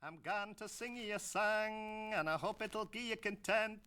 I'm gone to sing ye a song, and I hope it'll gie you content.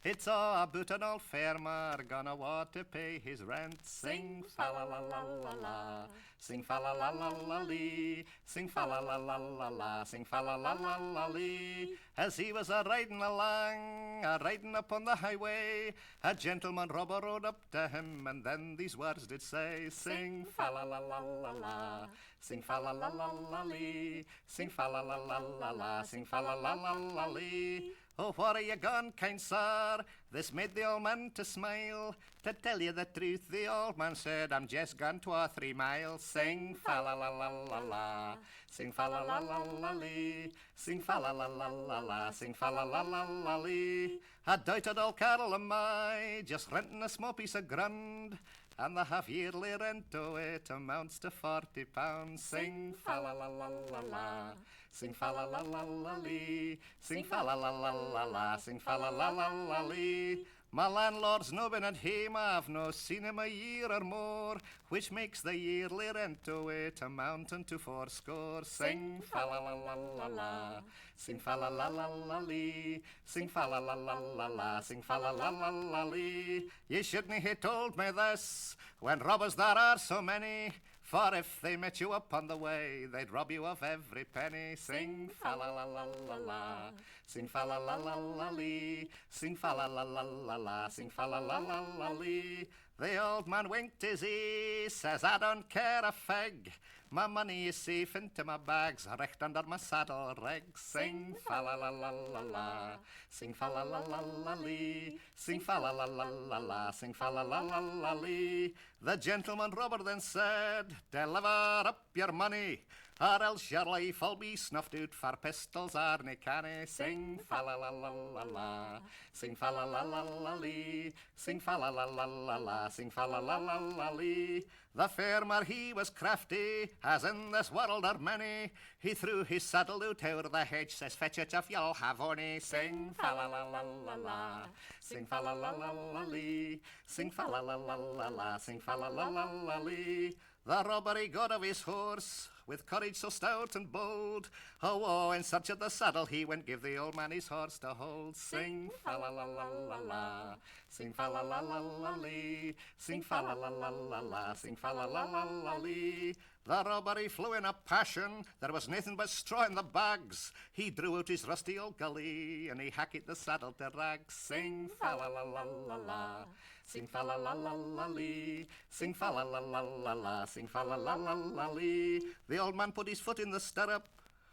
It's all about an old farmer gonna want to pay his rent. Sing fa la la la la la, sing fa la la la la lee, sing fa la la la la la, sing fa la la la la lee. As he was a-riding along, a-riding upon the highway, a gentleman robber rode up to him, and then these words did say, sing fa la la la la la, sing fa la la la la lee, sing fa la la la la la, sing fa la la la la lee. Oh, where are you gone, kind sir? This made the old man to smile. To tell you the truth, the old man said, I'm just gone 2 or 3 miles. Sing fa la la la la la, sing fa la la la la lee, sing fa la la la la la, sing fa la la la la lee. A doubted old Carol am I, just renting a small piece of ground, and the half-yearly rent to it amounts to £40. Sing fa la la la la la, sing fa la la la la lee, sing fa la la la la la, sing fa la la la la lee. My landlord's no been at home, I've no seen him a year or more, which makes the yearly rent to it amounting to 40. Sing fa la la la la la, sing fa la la la la lee, sing fa la la la la la, sing fa la la la la lee. You shouldn't have told me this, when robbers there are so many, for if they met you upon the way, they'd rob you of every penny. Sing fa la la la la la, sing fa la la la la lee, sing fa la la la la la, sing fa la la la la lee. The old man winked his eye, says I don't care a fig, my money is safe into my bags, recht under my saddle reg. Sing fa la la la la la, sing fa la la la la lee, sing fa la la la la la, sing fa la la la la lee. The gentleman robber then said, deliver up your money, or else your life will be snuffed out for pistols or nae canny. Sing fa la la la la la, sing fa la la la la lee, sing fa la la la la la, sing fa la la la la lee. The farmer he was crafty, as in this world are many. He threw his saddle out o'er the hedge, says fetch it if you'll have ony. Sing fa la la la la la, sing fa la la la la lee, sing fa la la la la la, sing fa la la la la lee. The robber he got of his horse, with courage so stout and bold. Oh, in search of the saddle he went, give the old man his horse to hold. Sing fa la la la la la, sing fa la la la la lee, sing fa la la la la la, sing fa la la la la lee. The robber he flew in a passion, there was nothing but straw in the bags. He drew out his rusty old gully, and he hacked the saddle to rags. Sing fa la la la la la, sing fa la la la la lee, sing fa la la la la la, sing fa la la la la lee. The old man put his foot in the stirrup,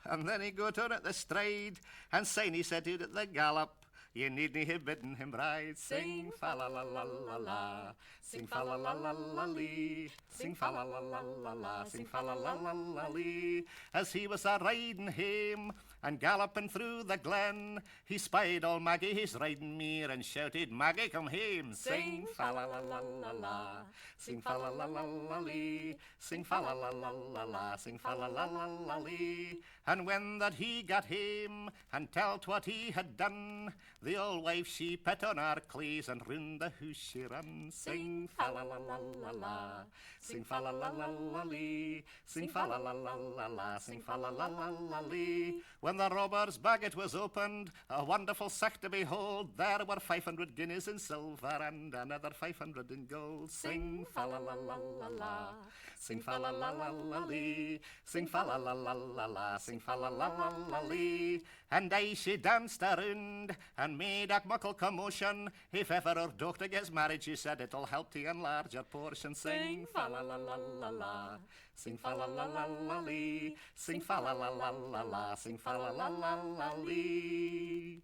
and then he got on at the stride, and syne he set out at the gallop. You needn't have bidden him ride. Sing fa la la la la la, sing fa la la la la lee, sing fa la la la la la, sing fa la la la la lee. As he was a-riding hame and galloping through the glen, he spied old Maggie his riding mere and shouted, Maggie, come hame. Sing fa la la la la la, sing fa la la la la lee, sing fa la la la la la, sing fa la la la la lee. And when that he got hame and tell't what he had done, the old wife she put on her clees and round the house she ran. Sing fa la la la la la, sing fa la la la la lee, sing fa la la la la la, sing fa la la la la lee. When the robber's baggot was opened, a wonderful sack to behold, there were 500 guineas in silver and another 500 in gold. Sing fa la la la la la, sing fa la la la la lee, sing fa la la la la la, sing fa la la la la lee. And aye she danced around and made a muckle commotion. If ever her daughter gets married, she said, it'll help to enlarge her portion. Sing fa la la la la la, sing fa la la la la lee, sing fa la la la la la, sing fa la la la la lee.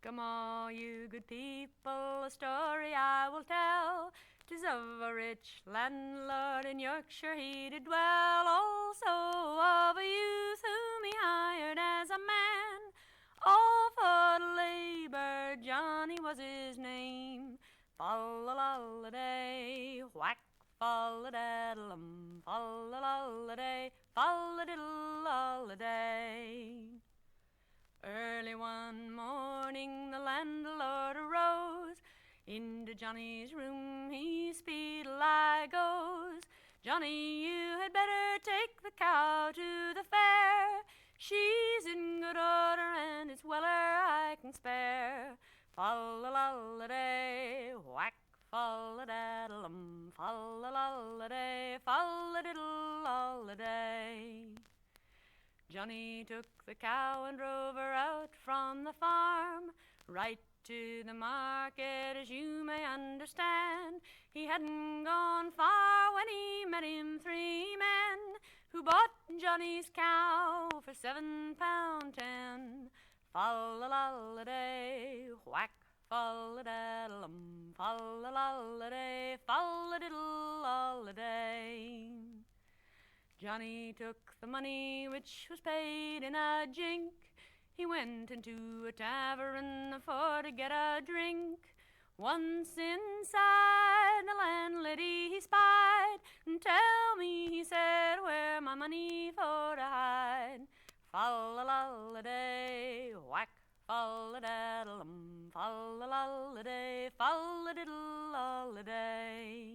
Come all you good people, a story I will tell. 'Tis of a rich landlord in Yorkshire he did dwell, also of a youth whom he hired as a man. All for labour, Johnny was his name. Fall-a-loll-a-day, whack, fall-a-daddle-um, fall-a-loll-a-day, fall-a-diddle-loll-a-day. Early one morning the landlord arose, into Johnny's room he speedily goes. Johnny, you had better take the cow to the fair. She's in good order and it's weller I can spare. Fall-a-la-la-day, whack, fall-a-daddle-um, fall-a-la-la-day, fall-a-diddle-la-la-day. Johnny took the cow and drove her out from the farm, right to the market, as you may understand. He hadn't gone far when he met him 3 men who bought Johnny's cow for £7.10. Fall-a-la-la-day, whack, fall-a-daddle-um, fall-a-la-la-day, fall-a-diddle-la-la-day. Johnny took the money which was paid in a jink. He went into a tavern for to get a drink. Once inside, the landlady he spied. "Tell me," he said, "where my money for to hide." Fall-a-la-la-day, whack, fall-a-daddle-um, fall-a-la-la-day, fall-a-diddle-la-la-day.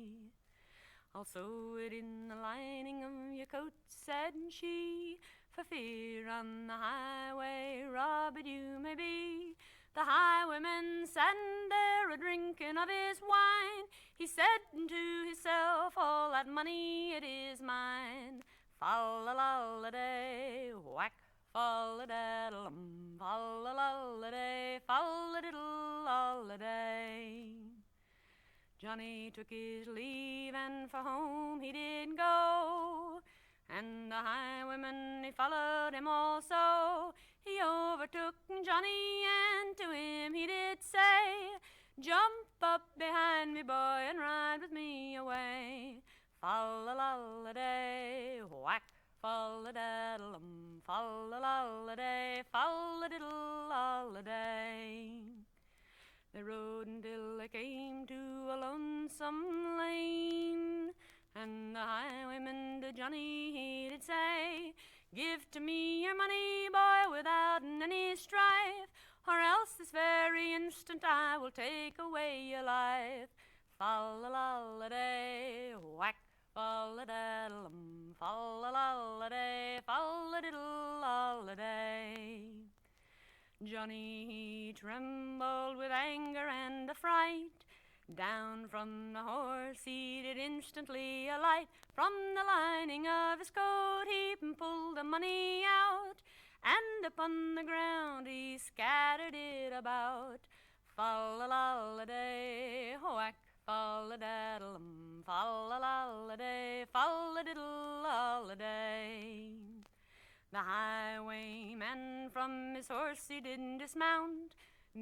"I'll sew it in the lining of your coat," said she, "for fear on the highway robbed you may be." The highwayman sat there a-drinking of his wine. He said to himself, "All that money, it is mine." Fall-a-la-la-day, whack, fall-a-daddle-um, fall-a-la-la-day, fall-a-diddle-la-la-day. Johnny took his leave and for home he did go, and the highwayman he followed him also. He overtook Johnny and to him he did say, "Jump up behind me, boy, and ride with me away." Fall-a-la-la-day, whack, fall-a-daddle-um, fall-a-la-la-day, fall-a-diddle-la-la-day. They rode until they came to a lonesome lane, and the highwayman to Johnny he did say, "Give to me your money, boy, without any strife, or else this very instant I will take away your life." Fall-a-la-la-day, whack, fall-a-daddle-um, fall-a-la-la-day, fall-a-diddle-la-la-day. Johnny, he trembled with anger and affright. Down from the horse he did instantly alight. From the lining of his coat he pulled the money out, and upon the ground he scattered it about. Fall-a-la-la-day, whack, fall-a-daddle-um, fall-a-la-la-day, fall-a-diddle-la-la-day. The highwayman from his horse he did dismount,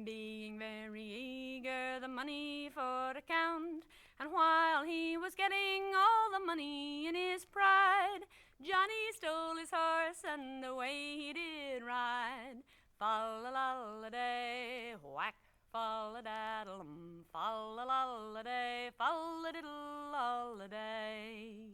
being very eager the money for to count. And while he was getting all the money in his pride, Johnny stole his horse and away he did ride. Fall-a-la-la-day, whack, fall-a-daddle-um, fall-a-la-la-day, fall-a-diddle-la-la-day.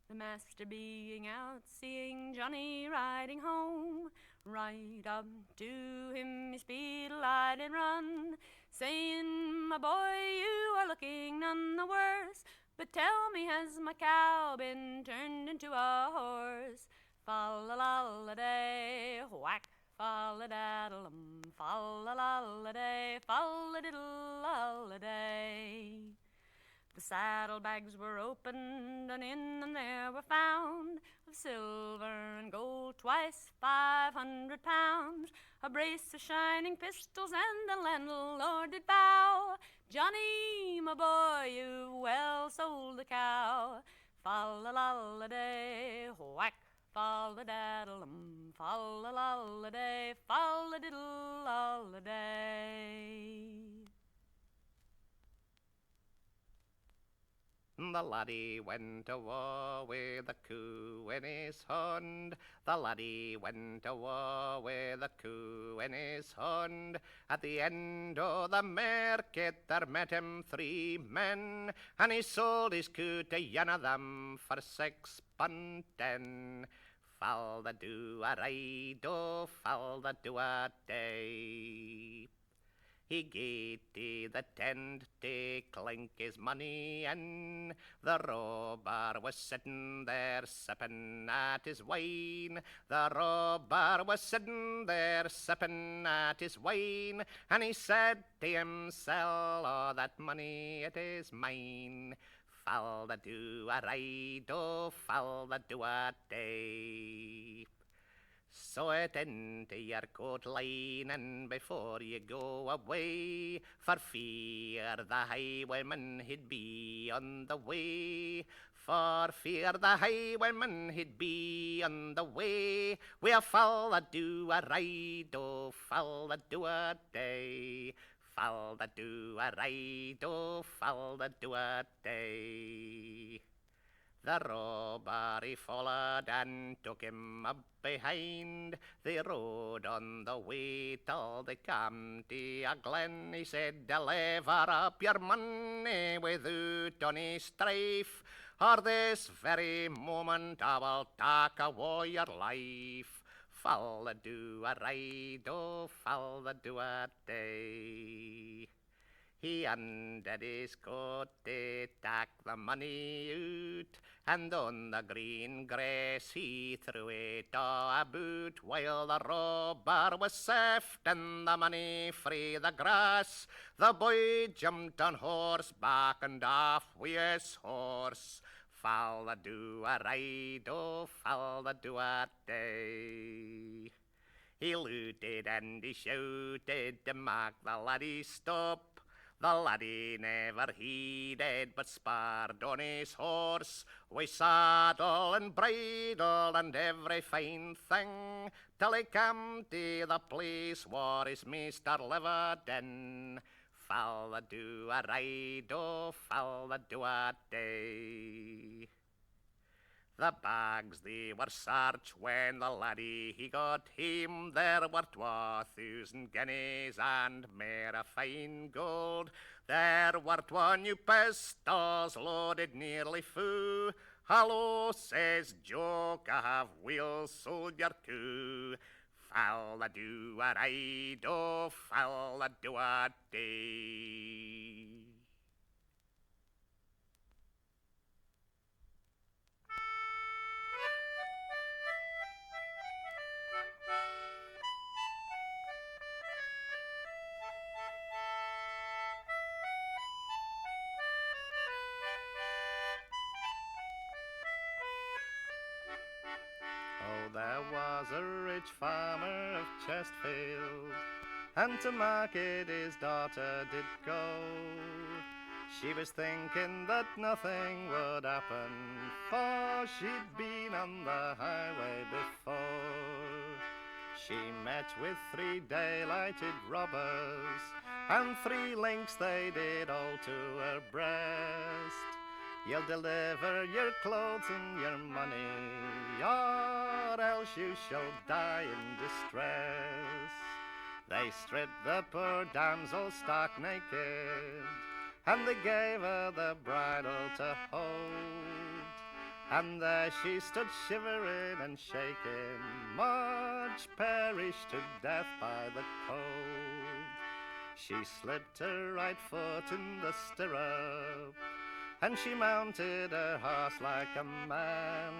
The master being out, seeing Johnny riding home, right up to him he speed-a did run, saying, "My boy, you are looking none the worse, but tell me, has my cow been turned into a horse?" Fall-a-la-la-day, whack, fall-a-daddle-um, fall-a-la-la-day, fall-a-diddle-la-la-day. The saddlebags were opened, and in them there were found of silver and gold twice 500 pounds, a brace of shining pistols, and the landlord did bow. "Johnny, my boy, you've well sold the cow." Fall-a-la-la-day, whack, fall-a-daddle-um, fall-a-la-la-day, fall-a-diddle-la-la-day. The laddie went to war with a coo in his hand. The laddie went to war with a coo in his hand. At the end of the market there met him 3 men, and he sold his coo to one of them for £6.10. Fall the do a ride, oh, fall the do a day. He gaed to the tent to clink his money in. The robber was sitting there sipping at his wine. The robber was sitting there sipping at his wine. And he said to himself, oh, that money, it is mine. Fall the do a ride, oh, fall the do a day. Sew it into your coat lining before you go away, for fear the highwayman he'd be on the way. For fear the highwayman he'd be on the way. We'll fall a do a ride, oh, fall a do a day. Fall the do a ride, oh, fall the do a day. The robber he followed and took him up behind. They rode on the way till they came to a glen. He said, deliver up your money without any strife, or this very moment I will take away your life. Fall the do a ride, oh, fall the do a day. He undid his coat to take the money out, and on the green grass he threw it all about, while the robber was sifting the money frae the grass. The boy jumped on horseback and off with his horse. Fall the do a ride, oh, fall the do a day. He looted and he shouted to make the laddie stop. The laddie never heeded, but sparred on his horse, with saddle and bridle and every fine thing, till he came to the place where his master lived in. Fall the do a ride, oh, fall the do a day. The bags they were searched when the laddie he got home. There were 2,000 guineas and mair of fine gold. There were 2 new pistols loaded nearly full. Hallo, says Jock, I have well sold your coup. Fall the do a ride, oh, fall the do a day. There was a rich farmer of Chesterfield, and to market his daughter did go. She was thinking that nothing would happen, for she'd been on the highway before. She met with 3 daylighted robbers, and 3 links they did all to her breast. You'll deliver your clothes and your money, or else you shall die in distress. They stripped the poor damsel stark naked, and they gave her the bridle to hold. And there she stood shivering and shaking, much perished to death by the cold. She slipped her right foot in the stirrup, and she mounted her horse like a man.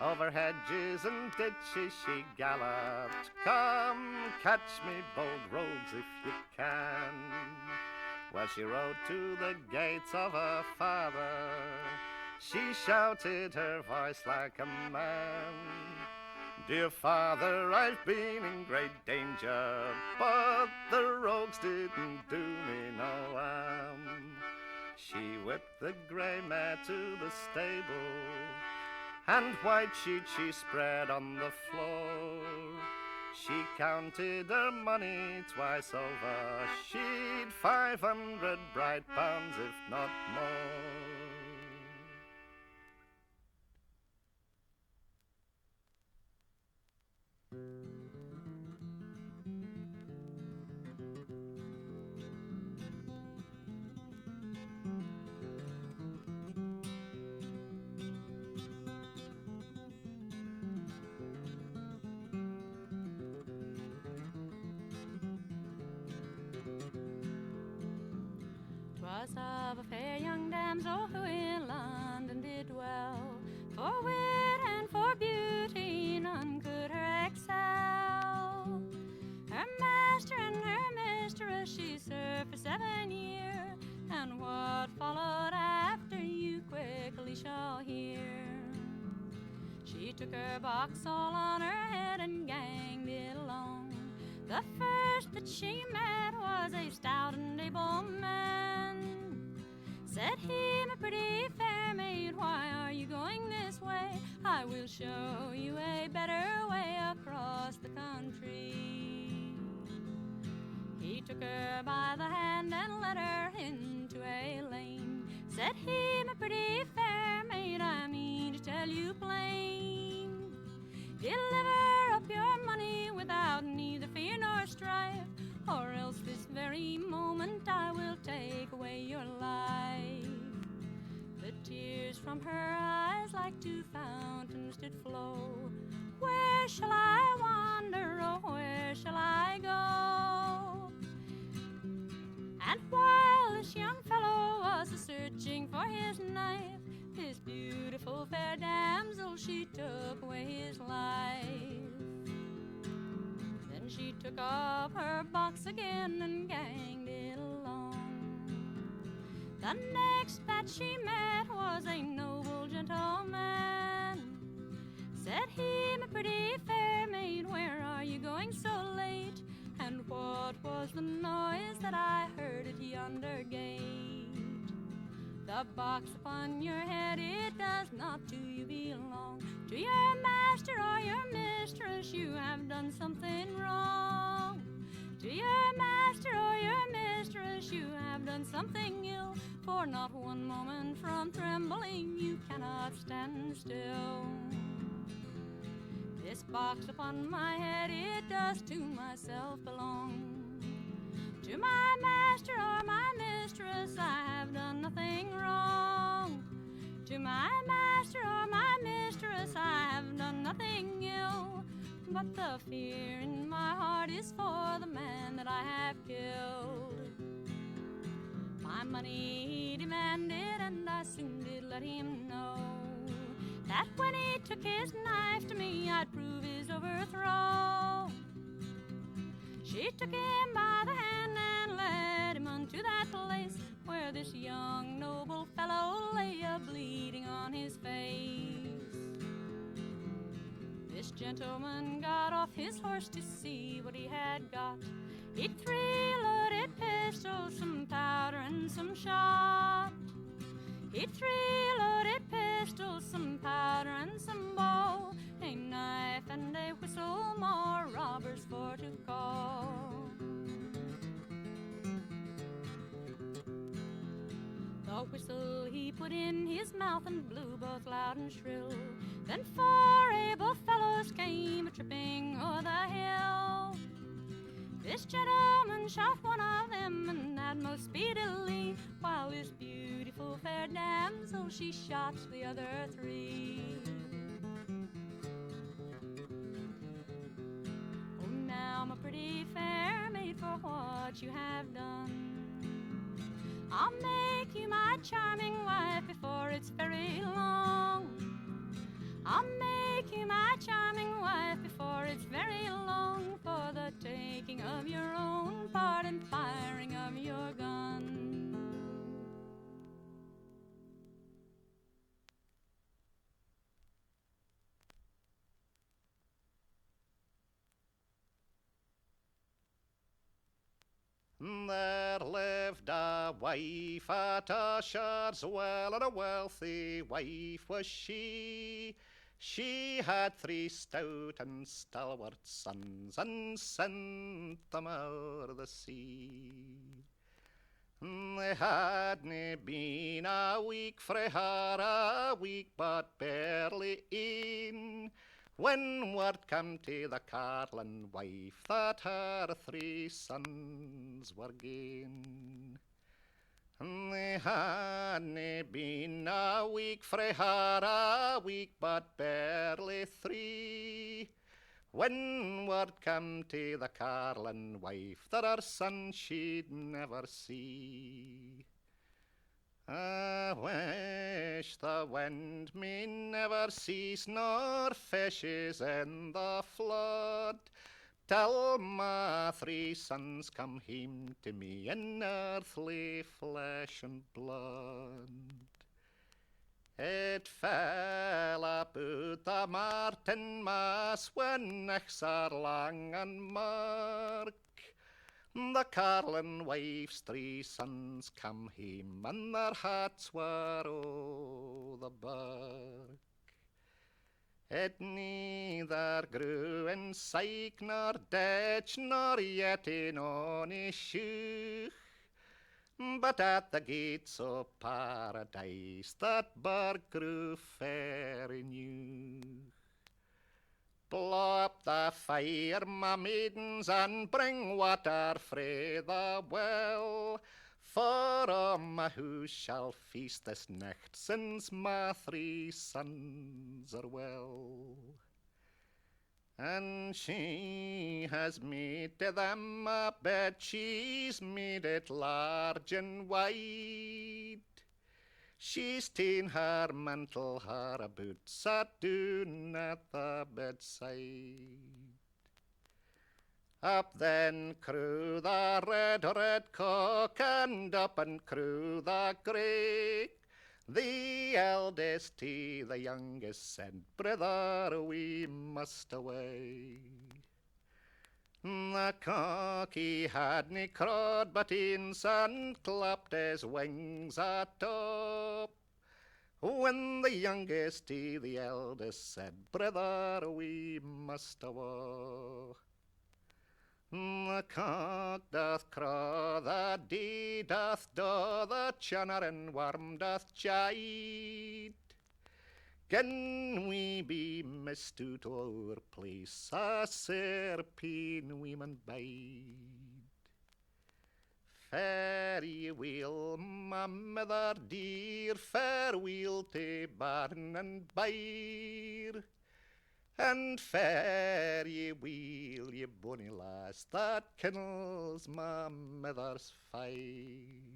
Over hedges and ditches she galloped. Come, catch me, bold rogues, if you can. Well, she rode to the gates of her father. She shouted her voice like a man. Dear father, I've been in great danger, but the rogues didn't do me no harm. She whipped the grey mare to the stable, and white sheets she spread on the floor. She counted her money twice over. She'd 500 bright pounds, if not more. 'twas of a fair young damsel who in London did dwell. For wit and for beauty none could her excel. Her master and her mistress she served for 7 years, and what followed after you quickly shall hear. She took her box all on her head and ganged it along. The first that she met was a stout and able man. Said he, my pretty fair maid, why are you going this way? I will show you a better way across the country. He took her by the hand and led her into a lane. Said he, my pretty fair maid, I mean to tell you plain. Deliver up your money without neither fear nor strife, or else this very moment I will take away your life. The tears from her eyes like 2 fountains did flow. Where shall I wander, oh, where shall I go? And while this young fellow was searching for his knife, this beautiful fair damsel, she took away his life. Then she took up her box again and ganged it along. The next that she met was a noble gentleman. Said he, my pretty fair maid, where are you going so late? And what was the noise that I heard at yonder gate? The box upon your head, it does not to you belong. To your master or your mistress you have done something wrong. To your master or your mistress you have done something ill, for not one moment from trembling you cannot stand still. This box upon my head, it does to myself belong. To my master or my mistress I have done nothing wrong. To my master or my mistress I have done nothing ill, but the fear in my heart is for the man that I have killed. My money he demanded, and I soon did let him know that when he took his knife to me I'd prove his overthrow. She took him by the hand and led him unto that place where this young noble fellow lay a-bleeding on his face. This gentleman got off his horse to see what he had got. He'd 3 loaded pistols, some powder and some shot. He'd 3 loaded pistols, some powder and some ball, a knife and a whistle, more robbers for to call. The whistle he put in his mouth and blew both loud and shrill. Then 4 able fellows came a-tripping o'er the hill. This gentleman shot one of them, and that most speedily, while this beautiful fair damsel, she shot the other 3. Oh, now, my pretty fair maid, for what you have done, I'll make you my charming wife before it's very long. I'll make you my charming wife before it's very long, for the taking of your own part and firing of your gun. There lived a wife at Usher's well, and a wealthy wife was she. She had 3 stout and stalwart sons, and sent them o'er the sea. They hadna been a week frae her, a week but barely in, when word came to the carlin wife that her 3 sons were gane. They hadna been a week frae her, a week but barely 3, when word came to the carlin wife that her son she'd never see. I wish the wind may never cease, nor fishes in the flood, till my 3 sons come home to me in earthly flesh and blood. It fell about the Martinmas when nichts are lang and mark. The Carlin wife's 3 sons come home, and their hearts were o' the bark. It neither grew in syke nor ditch, nor yet in ony shoe, but at the gates of paradise that bird grew fair new. Blow up the fire, my maidens, and bring water frae the well, for all my house shall feast this night, since my 3 sons are well. And she has made to them a bed, she's made it large and wide. She's ta'en her mantle, her boots, sat down at the bedside. Up then crew the red cock, and up and crew the grey. The eldest to the youngest said, "Brother, we must away." The cock he had nae crowd but ins, and clapped his wings atop, when the youngest to the eldest said, "Brother, we must awa." The cock doth crow, the dee doth daw, the channerin worm doth chide. Can we be missed out our place, a serpine we mun bide? Fare ye weel, my mother dear, farewell to barn and byre, and fare ye weel, ye bonny lass, that kindles my mother's fire.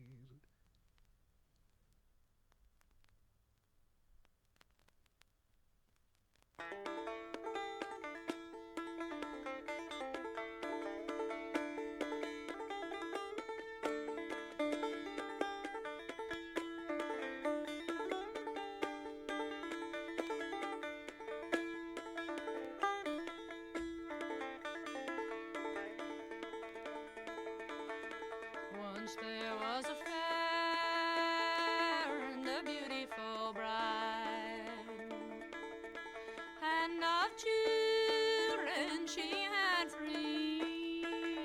Once there was a fair and a beautiful bride, and of children she had 3,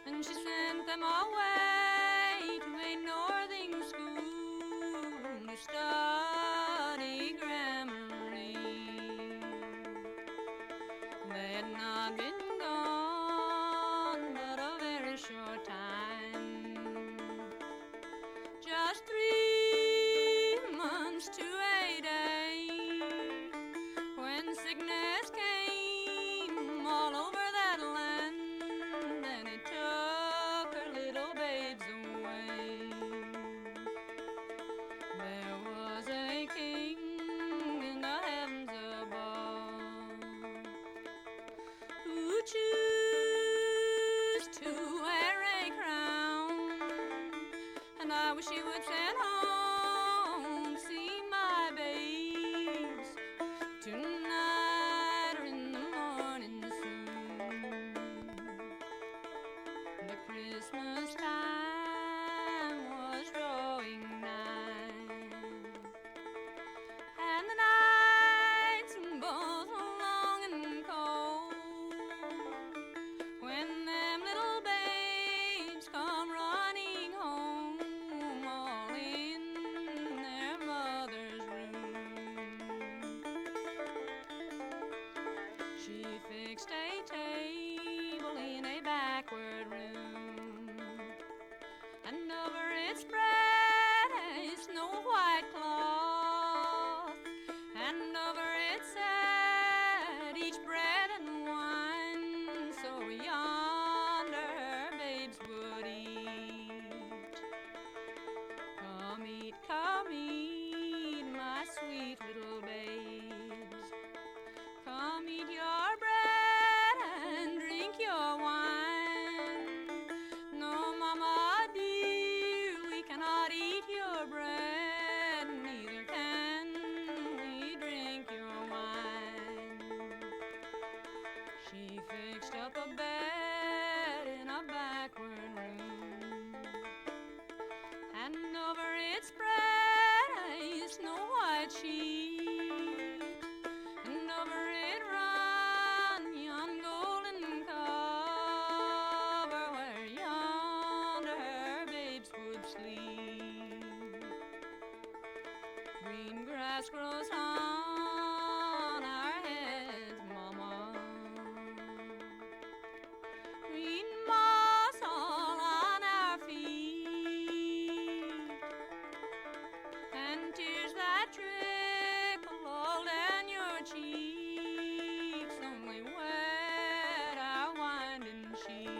and she sent them away to a northern school to study grammar. They had not been gone but a very short time, just 3 months to a day, when sickness came all over that land, and it took her little babes away. There was a king in the heavens above who choose to wear a crown, and I wish he would send home to see my babes tonight or in the morning soon. The Christmas time was drawing nigh, and the nights both long and cold, when them little babes come running home all Grass grows on our heads, Mama. Green moss all on our feet, and tears that trickle all down your cheeks only wet our winding sheet.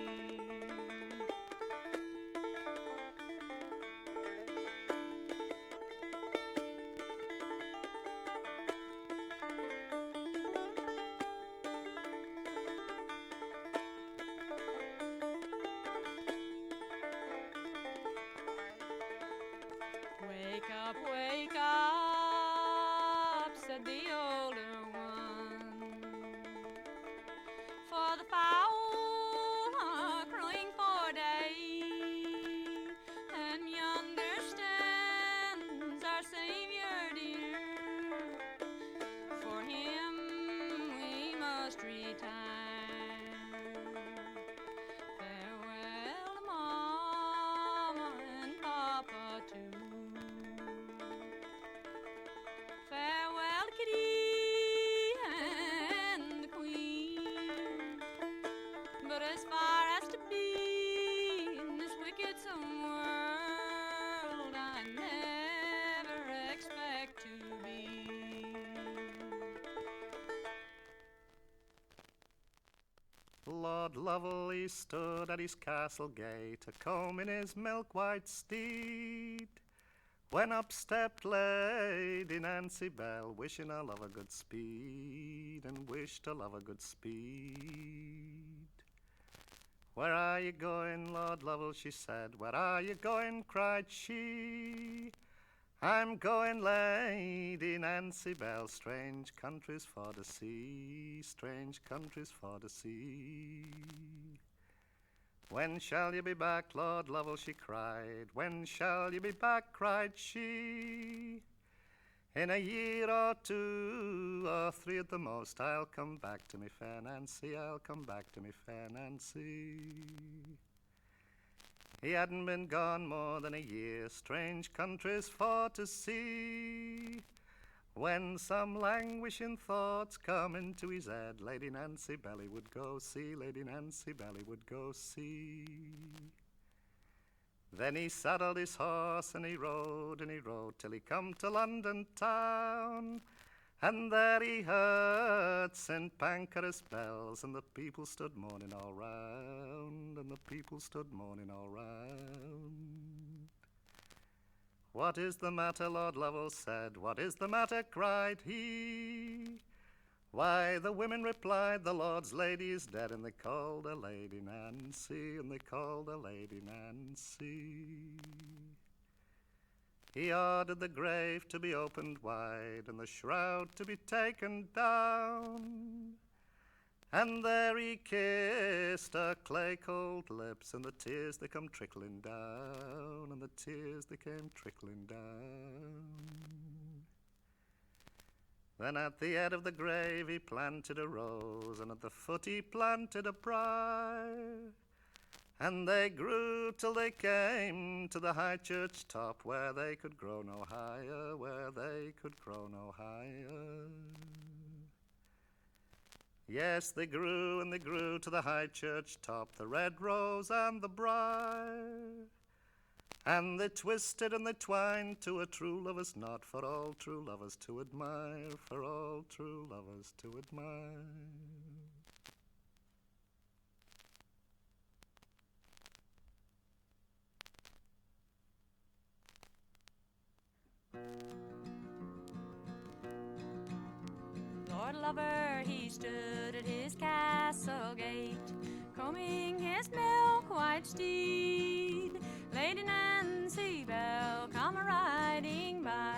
Wake up, said the older one, for the fowl are crowing for day, and yonder stands our Savior dear. For him we must retire. Farewell to Mama and Papa too. Farewell to Kitty and the Queen. But as far as to be in this wicked world, I never expect to be. Lord Lovel, he stood at his castle gate, a comb in his milk-white steed, when up stepped Lady Nancy Bell, wishing her lover good speed, and wished her lover good speed. Where are you going, Lord Lovel, she said, where are you going, cried she. I'm going, Lady Nancy Bell, strange countries for to see, strange countries for to see. When shall you be back, Lord Lovel, she cried, when shall you be back, cried she. In a year or 2 or 3 at the most, I'll come back to me fair Nancy, I'll come back to me fair Nancy. He hadn't been gone more than a year, strange countries for to see, when some languishing thoughts come into his head, Lady Nancy Bell he would go see, Lady Nancy Bell he would go see. Then he saddled his horse and he rode till he come to London town, and there he heard St. Pancras bells, and the people stood mourning all round, and the people stood mourning all round. What is the matter, Lord Lovel said, what is the matter, cried he. Why, the women replied, the Lord's lady is dead, and they called her Lady Nancy, and they called her Lady Nancy. He ordered the grave to be opened wide, and the shroud to be taken down, and there he kissed her clay-cold lips, and the tears they come trickling down, and the tears they came trickling down. Then at the head of the grave he planted a rose, and at the foot he planted a briar, and they grew till they came to the high church top, where they could grow no higher, where they could grow no higher. Yes, they grew and they grew to the high church top, the red rose and the briar, and they twisted and they twined to a true lover's knot, for all true lovers to admire, for all true lovers to admire. Lord Lover, he stood at his castle gate, combing his milk-white steed. Lady Nancy Bell come riding by,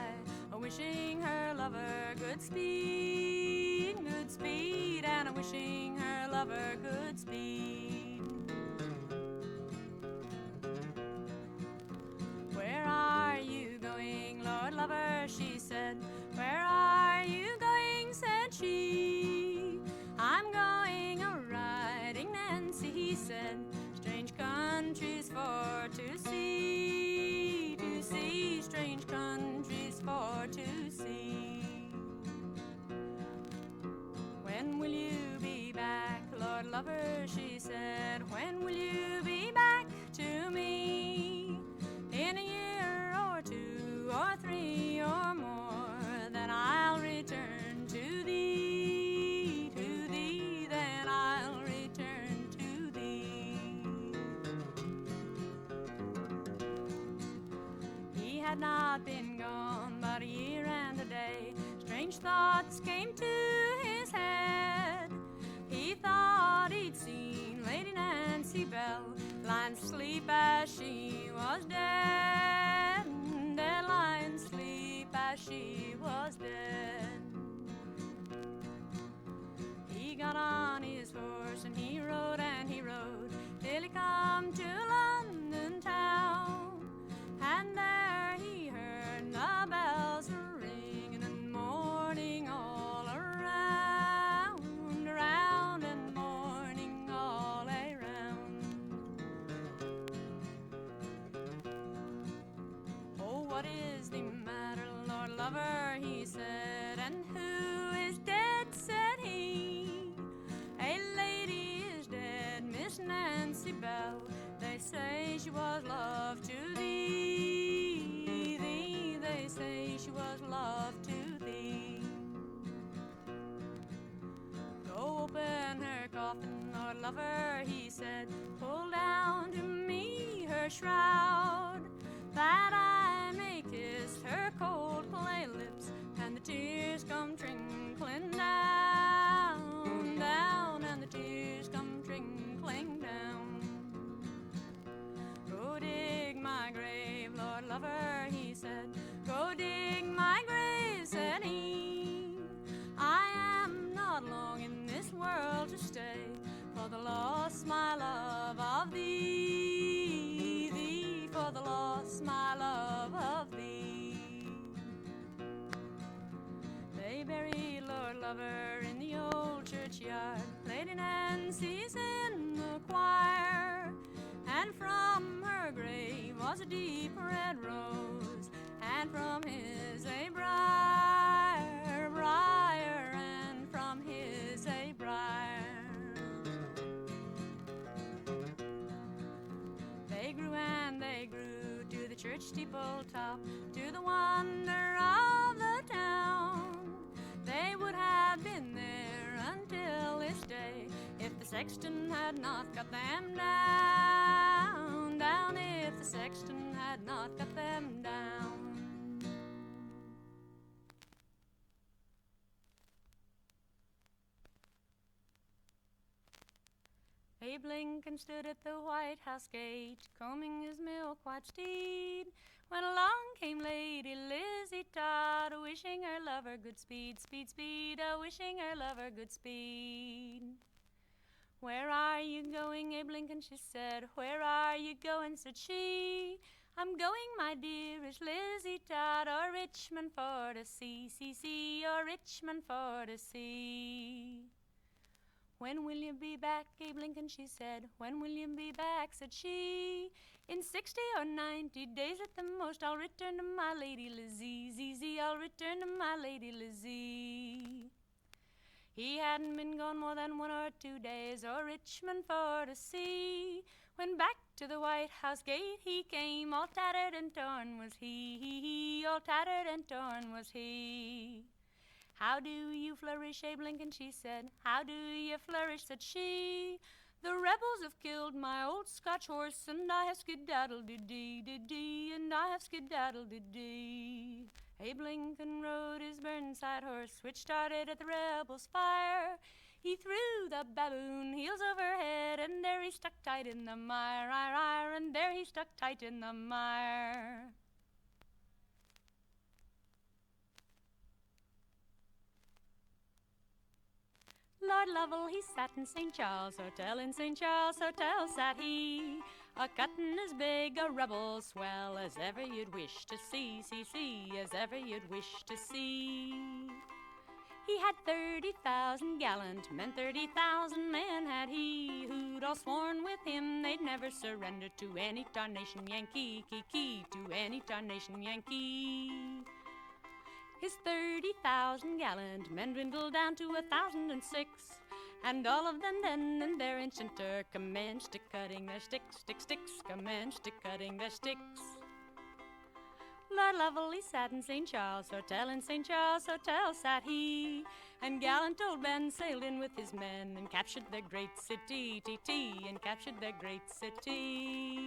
wishing her lover good speed, and wishing her lover good speed. Where are you going, Lord Lover, she said. Where are you going, said she. I'm going a-riding, Nancy, he said. Strange countries for to see, strange countries for to see. will you be back, Lord lover, she said, when will you be back to me? In a year or 2 or 3 or more, then I'll return to thee, then I'll return to thee. He had not been gone but a year and a day. Strange thoughts came to his head. He thought he'd seen Lady Nancy Bell lying asleep as she was dead, lying asleep as she was dead. He got on his horse and he rode till he come to London town, and there he heard the bells ringing and morning all around, around and morning all around. Oh, what is the matter, Lord lover, he said, and who is dead, said he. A lady is dead, Miss Nancy Bell, they say she was love to thee, they say she was love to thee. Go open her coffin, Lord lover, he said, pull down to me her shroud, that I may kiss her cold clay lips, and the tears come trickling down, down, and the tears come trickling down. Go dig my grave, Lord lover, he said, go dig my grave, said he. I am not long in this world to stay, for the loss, my love, of thee, thee, for the loss, my love, of thee. They buried Lord lover in the old churchyard, Lady Nancy's in the choir, and from her grave was a deep red rose, and from his a briar, briar, and from his a briar. They grew and they grew to the church steeple top, to the wonder of the town. They would have been there until this day if the sexton had not cut them down, down, if the sexton had not cut them down. Abe Lincoln stood at the White House gate, combing his milk-white steed, when along came Lady Lizzie Todd, wishing her lover good speed, speed, speed, wishing her lover good speed. Where are you going, Abe Lincoln, she said, where are you going, said she. I'm going, my dearest Lizzie Todd, or Richmond for to see, or Richmond for to see. When will you be back, Abe Lincoln, she said, when will you be back, said she. In 60 or 90 days at the most, I'll return to my Lady Lizzie, I'll return to my Lady Lizzie. He hadn't been gone more than 1 or 2 days, or Richmond for to see, when back to the White House gate he came, all tattered and torn was he, all tattered and torn was he. How do you flourish, Abe Lincoln, she said, how do you flourish, said she. The rebels have killed my old Scotch horse, and I have skedaddle-dee-dee, and I have skedaddle-dee-dee. Abe Lincoln rode his Burnside horse, which started at the rebels' fire. He threw the baboon heels overhead, and there he stuck tight in the mire, and there he stuck tight in the mire. Lord Lovel, he sat in St. Charles Hotel, in St. Charles Hotel sat he, a-cuttin' as big a rebel swell as ever you'd wish to see, as ever you'd wish to see. He had 30,000 gallant men, 30,000 men had he, who'd all sworn with him they'd never surrender to any tarnation Yankee, to any tarnation Yankee. His 30,000 gallant men dwindled down to 1,006, and all of them then and there instanter commenced to cutting their sticks, commenced to cutting their sticks. Lord Lovel, he sat in St. Charles Hotel, in St. Charles Hotel sat he, and gallant old Ben sailed in with his men and captured their great city, and captured their great city.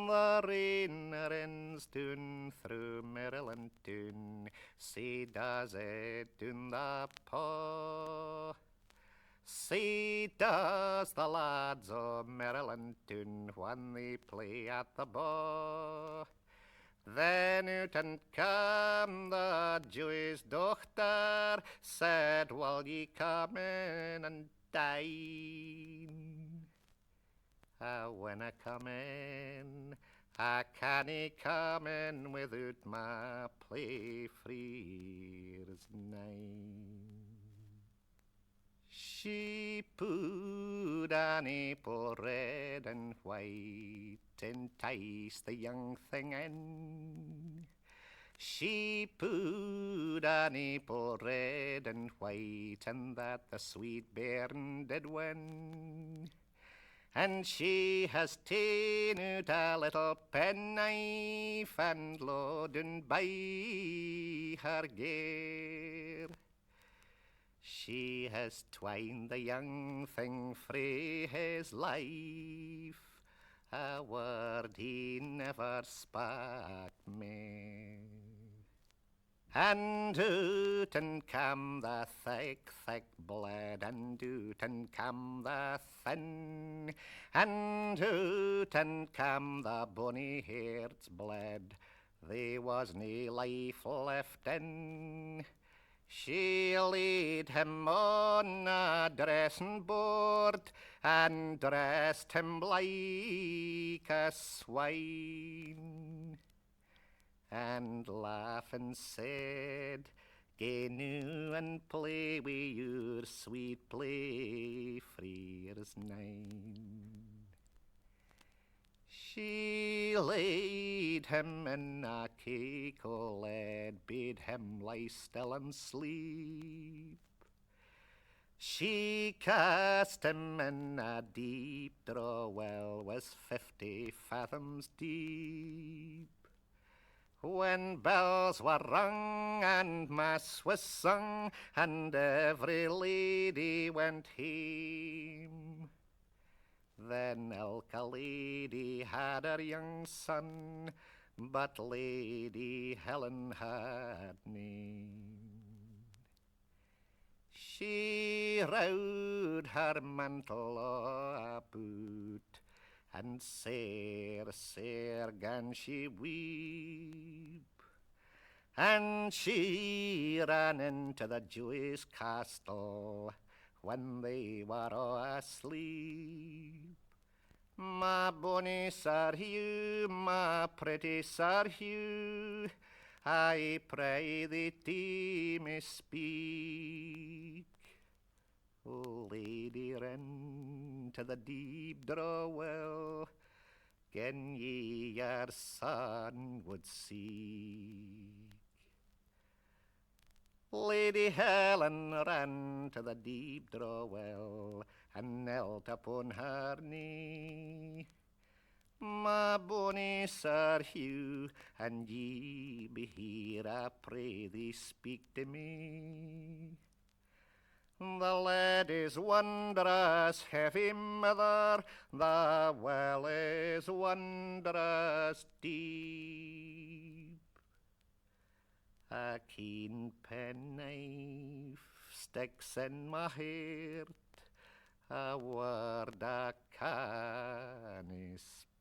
The rain rins down through Maryland town, say does it down the paw. Say does the lads of Maryland town when they play at the bar. Then out and come the Jew's daughter, said, will ye come in and dine? When I come in, I can't come in without my play freers nine. She put an apple red and white, entice the young thing in. She put an apple red and white, and that the sweet bairn did win. And she has ta'en out a little penknife and loaden by her gear. She has twined the young thing frae his life, a word he never spak mair. And out and come the thick, thick blood, and out and come the thin, and out and come the bonny heart's blood. There was nae life left in. She laid him on a dressing board and dressed him like a swine, and laughing said, "Gae now and play wi' your sweet play freers nine." She laid him in a cake o' lead, bade him lie still and sleep. She cast him in a deep draw well, was 50 fathoms deep. When bells were rung and mass was sung, and every lady went hame, then ilka lady had her young son, but Lady Helen had nane. She rowed her mantle about, and sair, sair gan she weep, and she ran into the Jew's castle when they were all asleep. My bonny Sir Hugh, my pretty Sir Hugh, I pray thee to me speak. O lady, rin to the deep draw well, gin ye your son would seek. Lady Helen ran to the deep draw well, and knelt upon her knee. My bonny Sir Hugh, and ye be here, I pray thee speak to me. The lead is wondrous heavy, mother, the well is wondrous deep. A keen penknife sticks in my heart, a word I canna speak.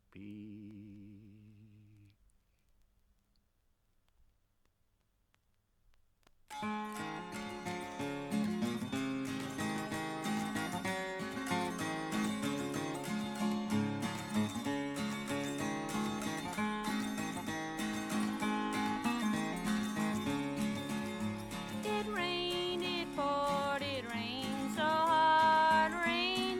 It rained, it poured, it rained so hard, rained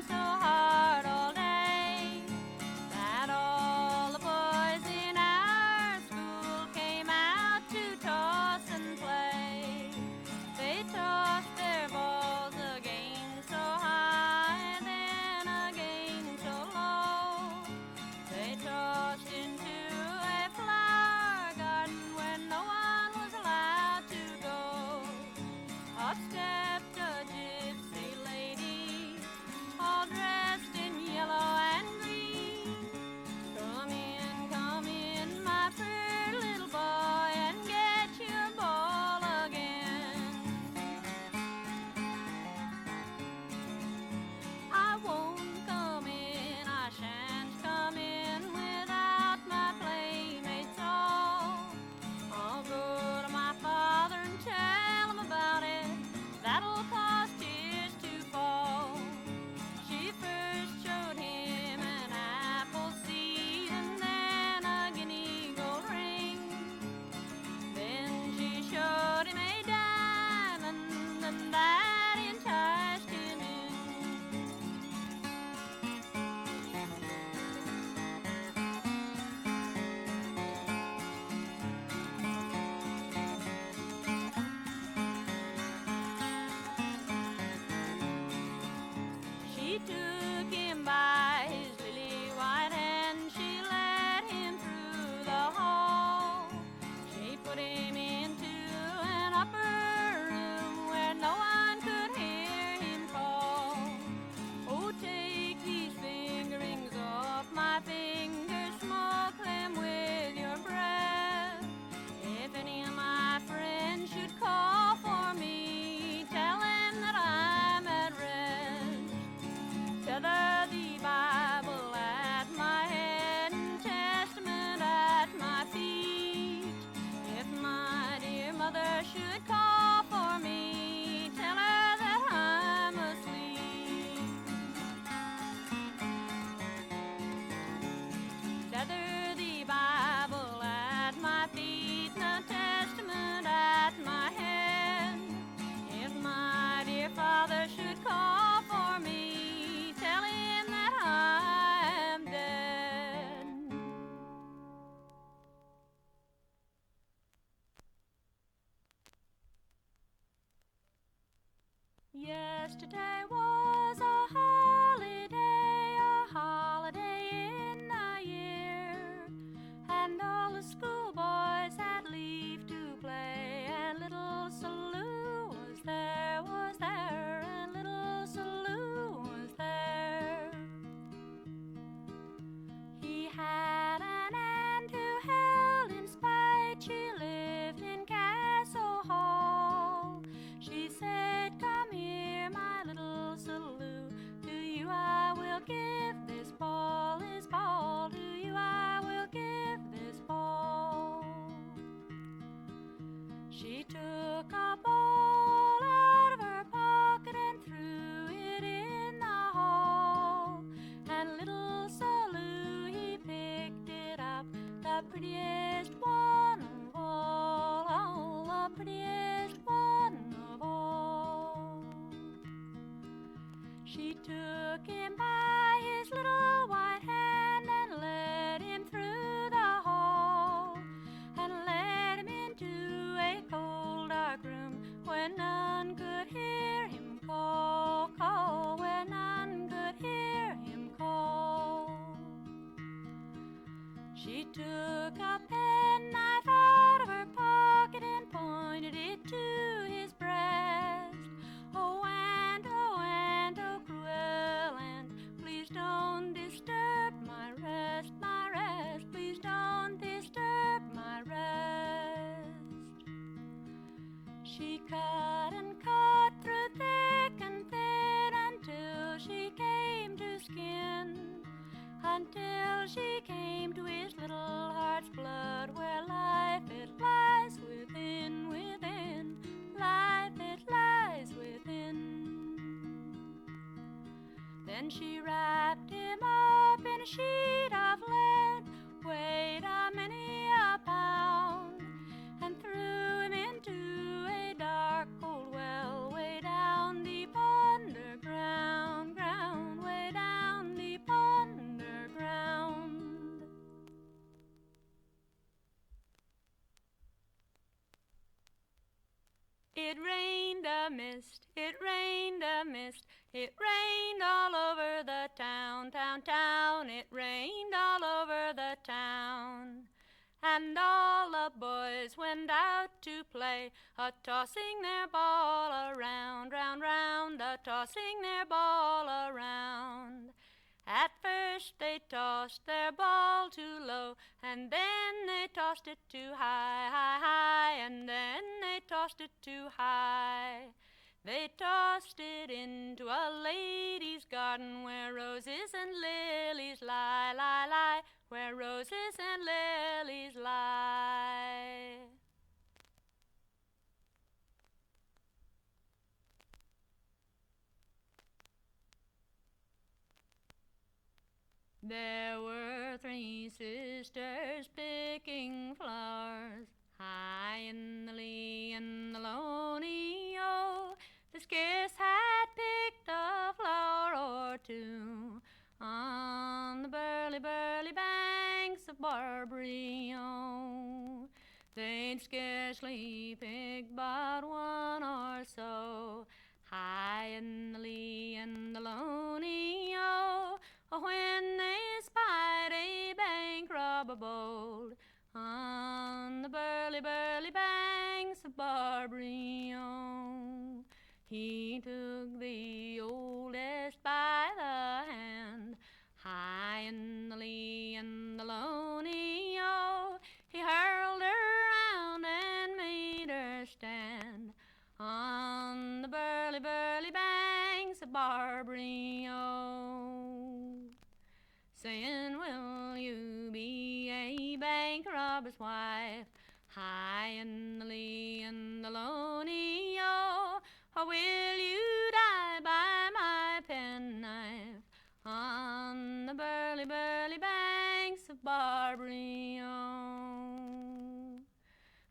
took him by his little white hand and led him through the hall and led him into a cold dark room where none could hear him call, call, where none could hear him call. She took a penknife out of her pocket and pointed it to his breast. Oh, and oh, and oh, cruel aunt, please don't disturb my rest, my rest. Please don't disturb my rest. She cut and cut through thick and thin until she came to skin, until she came to his little heart's blood, where life it lies within, within, life it lies within. Then she wrapped him up in a sheet of lead, weighed a many a pound, and threw him into a dark cold well, way down deep underground, ground, way down deep underground. It rained a mist, it rained a mist, it rained all over the town, town, town. It rained all over the town. And all the boys went out to play, a-tossing their ball around, round, round, a-tossing their ball around. At first they tossed their ball too low, and then they tossed it too high, high, high, and then they tossed it too high. They tossed it into a lady's garden where roses and lilies lie, lie, lie, where roses and lilies lie. There were three sisters picking flowers, high in the lee and the lonely, oh. The scarce had picked a flower or two on the burly, burly banks of Barbary, oh. They'd scarcely picked but one or so, high in the lee and the lonely, oh. When they spied a bank robber bold on the burly, burly banks of Barbary, oh. He took the oldest by the hand, high in the lee and the lonely, oh. He hurled her round and made her stand on the burly, burly banks of Barbary, oh. Saying, will you be a bank robber's wife, high in the lee and the lonely, oh. Or will you die by my penknife on the burly, burly banks of Barbary, oh.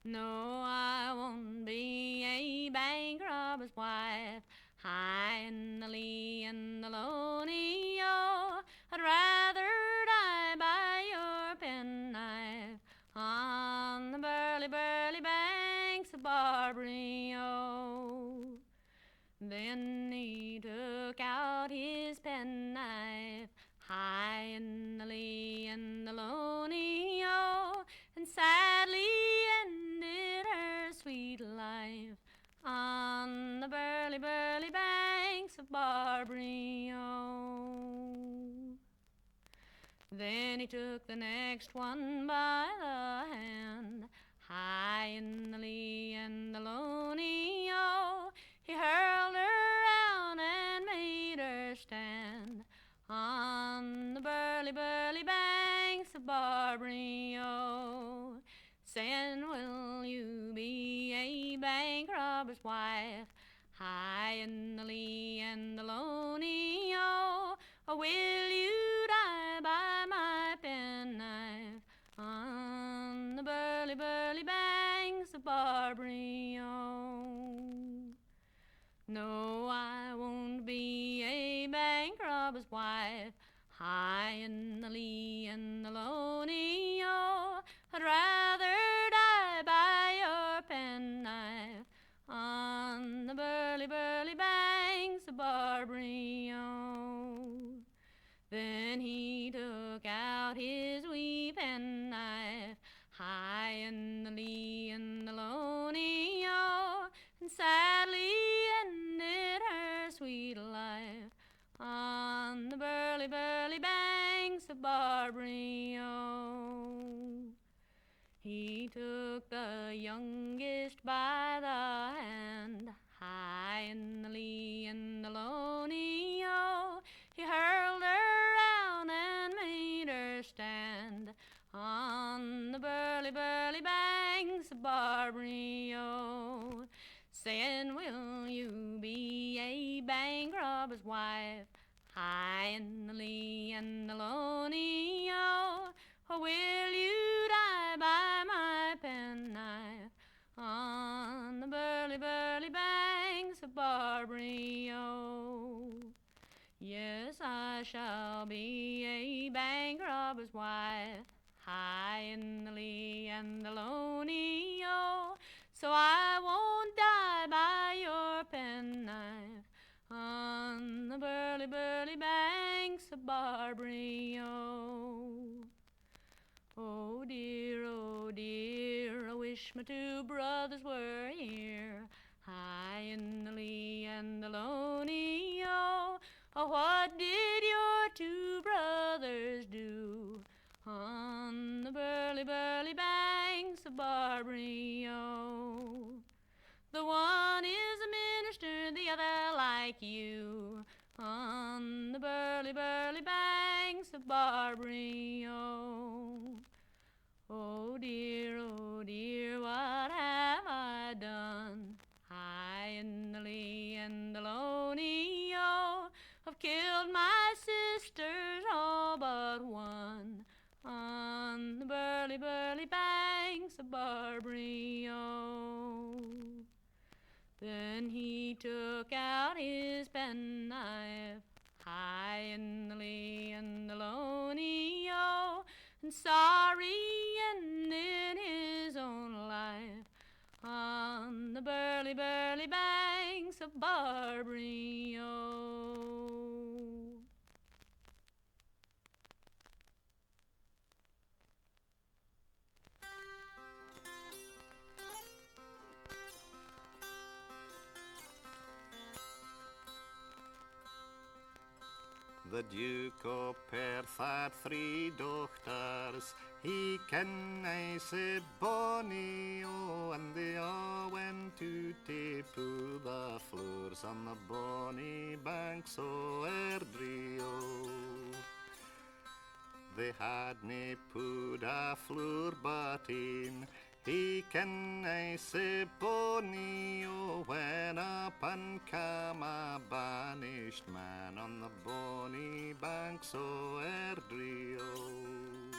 No, I won't be a bank robber's wife, high in the lee and the lonely, oh. I'd rather die by your penknife on the burly, burly banks of Barbary, oh. Then he took out his penknife, high in the lee and the lonely, oh, and sadly ended her sweet life on the burly, burly banks of Barbary, oh. Then he took the next one by the hand, high in the lee and the lonely, oh. He hurled her round and made her stand on the burly, burly banks of Barbary, oh. Saying, will you be a bank robber's wife, high in the lee and the lonely, oh. Or will you die by my penknife on the burly, burly banks of Barbary, oh. No, I won't be a bank robber's life. High in the lee and the lonely, oh, I'd rather die by your penknife on the burly, burly banks of Barbary, oh. Then he took out his wee penknife, high in the lee and the lonely, oh, and sadly ended her sweet life on the burly, burly banks of Barbary, oh. He took the youngest by the hand, high in the lee and the lonely, oh. He hurled her round and made her stand on the burly, burly banks of Barbary, oh. Saying, will you be a bank robber's wife, high in the lee and the lonely, oh, or will you die by my penknife on the burly, burly banks of Barbary, oh. Yes, I shall be a bank robber's wife, high in the lee and the lonely, oh, so I won't die by your penknife on the burly, burly banks of Barbary, oh. Oh dear, I wish my two brothers were here, high in the lee and the lonely, oh. Oh, what did your two brothers do on the burly, burly banks of Barbary, oh? The one is a minister, the other like you, on the burly, burly banks of Barbary, oh. Oh dear, what have I done, high in the lee and the lonely, oh. I've killed my sisters, all but one, on the burly, burly banks of Barbary, oh. Then he took out his penknife, high in the lee and the lonely, oh, and sorry ended his own life on the burly, burly banks of Barbary, oh. The Duke of Perth had 3 daughters, he ken I say bonny, oh, and they all went to tipple the floors on the bonny banks o' Airdrie, oh. They had nae put a floor but in, he ken I say bonny, oh, when upon came a banished man on the bonny banks o' Airdrie, oh.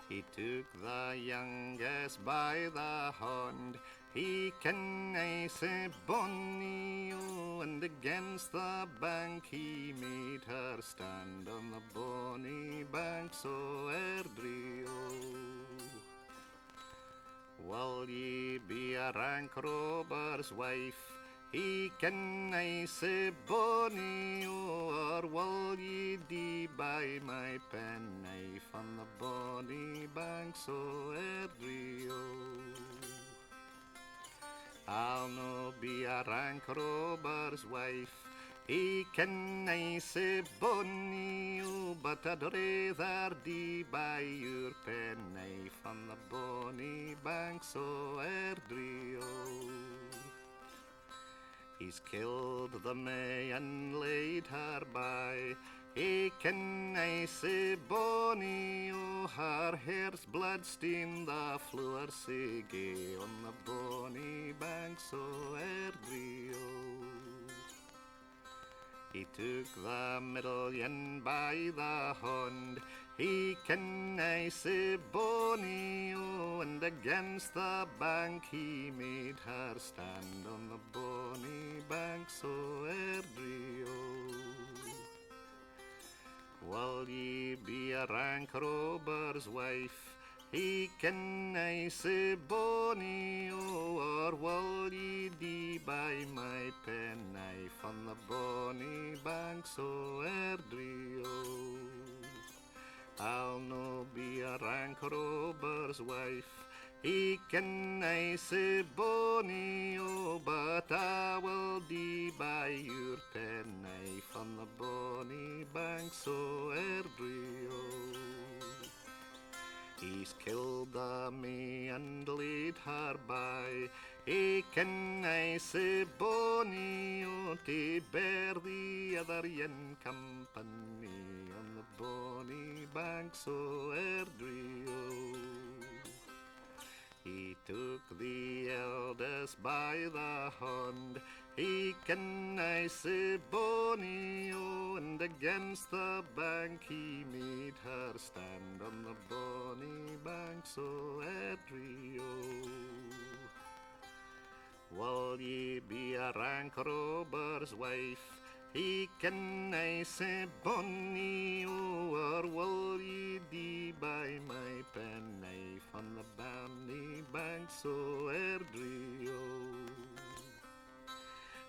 He took the youngest by the hand, he ken I say bonny, oh, and against the bank he made her stand on the bonny banks o' Airdrie, oh. Will ye be a rank robber's wife, he ken I say bonny, oh, or will ye dee by my penknife on the bonny banks o' Airdrie, oh. I'll no be a rank robber's wife, he ken I say bonny, oh, but I'd rather dee by your penknife on the bonny banks o' Airdrie, oh. He's killed the May and laid her by, he ken I say bonny, oh, her hair's blood-stained the floor sae gay on the bonny banks o' Airdrie, oh. He took the middle yen by the hand, he ken I say bonny, oh, and against the bank he made her stand on the bonny banks o' Airdrie, oh. Will ye be a rank robber's wife? He can I say bonny, or will ye die by my penknife on the bonny banks o' Airdrie? I'll no be a rank robber's wife. He can I say bonny, but I will die by your penknife on the bonny banks o' Airdrie. He's killed me and laid her by. He can I say bonny, to bear the other in company on the bonny banks o' Airdrie. He took the eldest by the hand. He can I say bonny, and against the bank he made her stand on the bonny banks o' Airdrie. Will ye be a rank robber's wife? He can I say bonny, or will ye die by my penknife on the bonny banks o' Airdrie?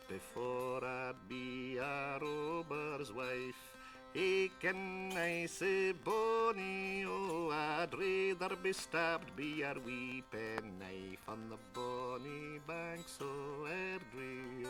Before I'd be a robber's wife, he can I say bonny, I'd rather be stabbed by a wee penknife on the bonny banks o' Airdrie.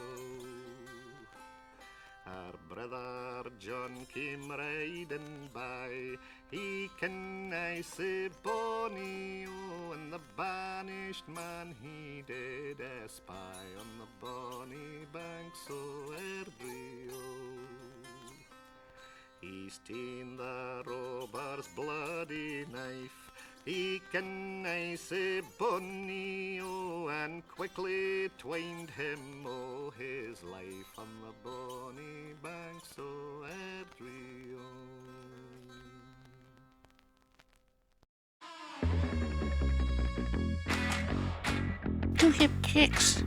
Our brother John came riding by. He can I say bonny, and the banished man he did espy on the bonny banks o' Airdrie. He's ta'en the robber's bloody knife. He can I say bonny, and quickly twined him his life on the bonny banks o' Airdrie. Do hip kicks.